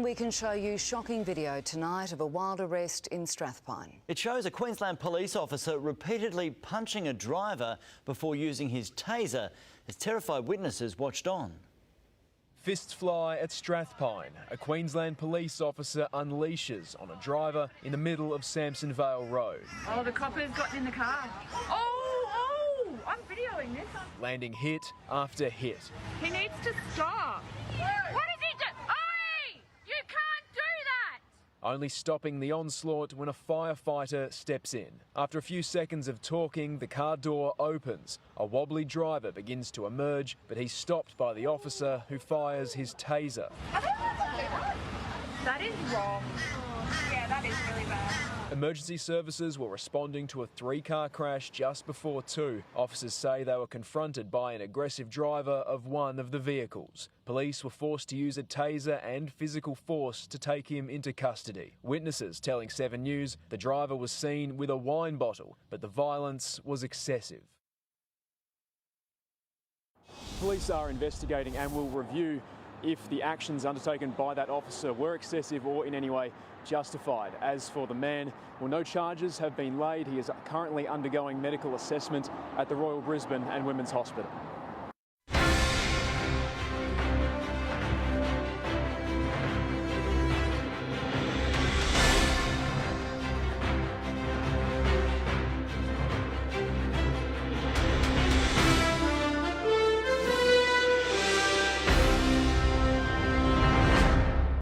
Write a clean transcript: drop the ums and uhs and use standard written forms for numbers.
We can show you shocking video tonight of a wild arrest in Strathpine. It shows a Queensland police officer repeatedly punching a driver before using his taser as terrified witnesses watched on. Fists fly at Strathpine. A Queensland police officer unleashes on a driver in the middle of Samson Vale Road. Oh, the copper's gotten in the car. Oh, I'm videoing this. Landing hit after hit. He needs to stop. What is he doing? Oi! You can't do that! Only stopping the onslaught when a firefighter steps in. After a few seconds of talking, the car door opens. A wobbly driver begins to emerge, but he's stopped by the officer who fires his taser. That is wrong. Yeah, that is really bad. Emergency services were responding to a 3-car crash just before 2. Officers say they were confronted by an aggressive driver of one of the vehicles. Police were forced to use a taser and physical force to take him into custody. Witnesses telling 7 News the driver was seen with a wine bottle, but the violence was excessive. Police are investigating and will review if the actions undertaken by that officer were excessive or in any way justified. As for the man, well, no charges have been laid. He is currently undergoing medical assessment at the Royal Brisbane and Women's Hospital.